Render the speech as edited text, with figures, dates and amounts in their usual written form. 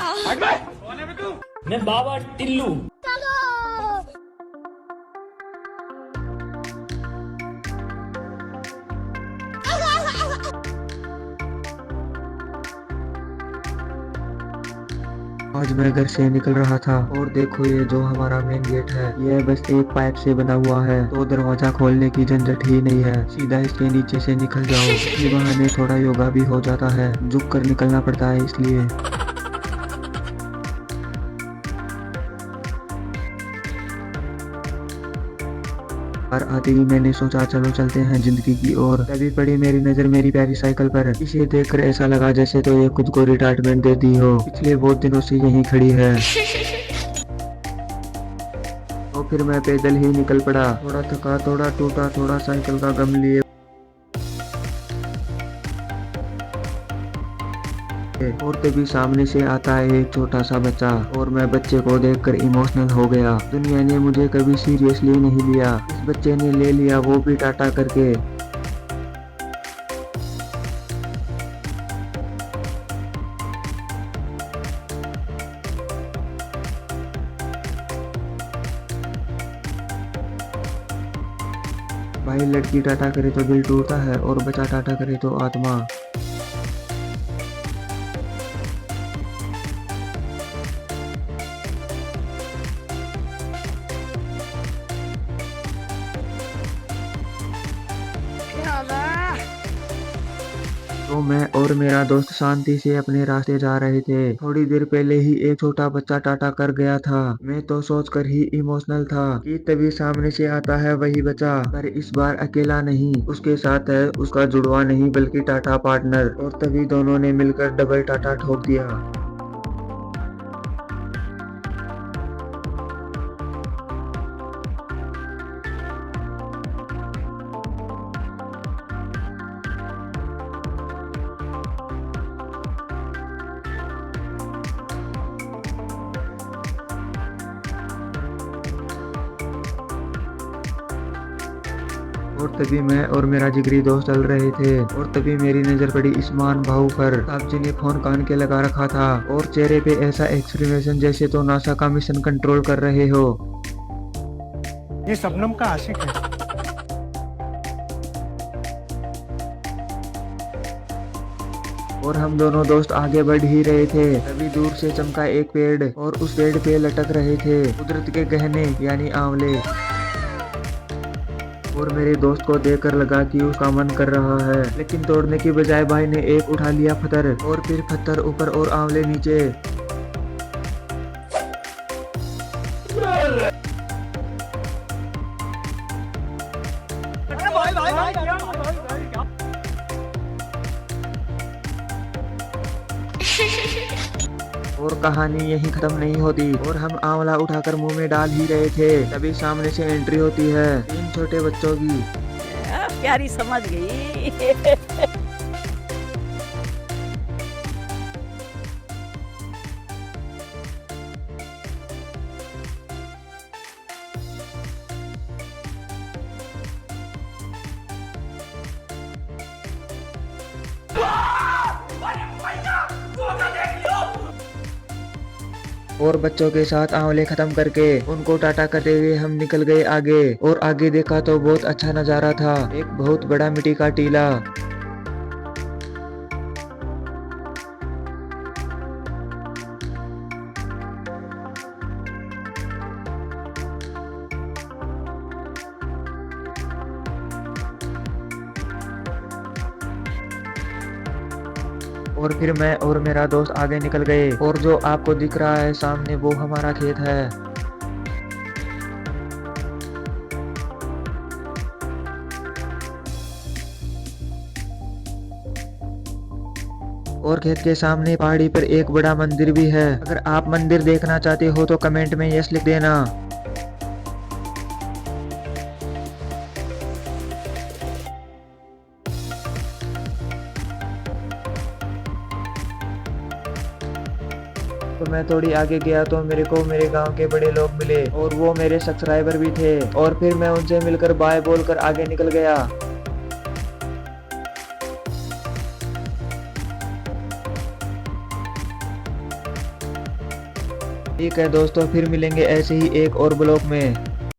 मैं बाबा टिल्लू। आज मैं घर से निकल रहा था और देखो ये जो हमारा मेन गेट है ये बस एक पाइप से बना हुआ है, तो दरवाजा खोलने की झंझट ही नहीं है, सीधा इसके नीचे से निकल जाओ। इसी बहाने थोड़ा योगा भी हो जाता है, झुक कर निकलना पड़ता है इसलिए। और आते ही मैंने सोचा चलो चलते हैं जिंदगी की ओर। तभी पड़ी मेरी नजर मेरी प्यारी साइकिल पर। इसे देखकर ऐसा लगा जैसे तो ये खुद को रिटायरमेंट देती हो, पिछले बहुत दिनों से यहीं खड़ी है। तो फिर मैं पैदल ही निकल पड़ा, थोड़ा थका थोड़ा टूटा, थोड़ा साइकिल का गम लिए। और तभी सामने से आता है एक छोटा सा बच्चा, और मैं बच्चे को देखकर इमोशनल हो गया। दुनिया ने मुझे कभी सीरियसली नहीं लिया, इस बच्चे ने ले लिया, वो भी टाटा करके। भाई लड़की टाटा करे तो दिल टूटता है, और बच्चा टाटा करे तो आत्मा। तो मैं और मेरा दोस्त शांति से अपने रास्ते जा रहे थे। थोड़ी देर पहले ही एक छोटा बच्चा टाटा कर गया था। मैं तो सोचकर ही इमोशनल था कि तभी सामने से आता है वही बच्चा, पर इस बार अकेला नहीं, उसके साथ है उसका जुड़वा नहीं बल्कि टाटा पार्टनर, और तभी दोनों ने मिलकर डबल टाटा ठोक दिया। और तभी मैं और मेरा जिगरी दोस्त चल रहे थे, और तभी मेरी नजर पड़ी इस्मान भाऊ पर। साहब जी ने फोन कान के लगा रखा था, और चेहरे पे ऐसा एक्सप्रेशन जैसे तो नासा का मिशन कंट्रोल कर रहे हो। ये शबनम का आशिक है। और हम दोनों दोस्त आगे बढ़ ही रहे थे, तभी दूर से चमका एक पेड़, और उस पेड़ पे लटक रहे थे कुदरत के गहने यानी आंवले। और मेरे दोस्त को देखकर लगा कि उसका मन कर रहा है, लेकिन तोड़ने की बजाय भाई ने एक उठा लिया पत्थर, और फिर पत्थर ऊपर और आंवले नीचे। और कहानी यहीं खत्म नहीं होती, और हम आंवला उठाकर मुंह में डाल ही रहे थे, तभी सामने से एंट्री होती है 3 छोटे बच्चों की। प्यारी समझ गई। और बच्चों के साथ आंवले खत्म करके उनको टाटा करते हुए हम निकल गए आगे। और आगे देखा तो बहुत अच्छा नजारा था, एक बहुत बड़ा मिट्टी का टीला। और फिर मैं और मेरा दोस्त आगे निकल गए, और जो आपको दिख रहा है सामने वो हमारा खेत है। और खेत के सामने पहाड़ी पर एक बड़ा मंदिर भी है। अगर आप मंदिर देखना चाहते हो तो कमेंट में यस लिख देना। तो मैं थोड़ी आगे गया तो मेरे को मेरे गांव के बड़े लोग मिले, और वो मेरे सब्सक्राइबर भी थे, और फिर मैं उनसे मिलकर बाय बोलकर आगे निकल गया। ठीक है दोस्तों, फिर मिलेंगे ऐसे ही एक और ब्लॉग में।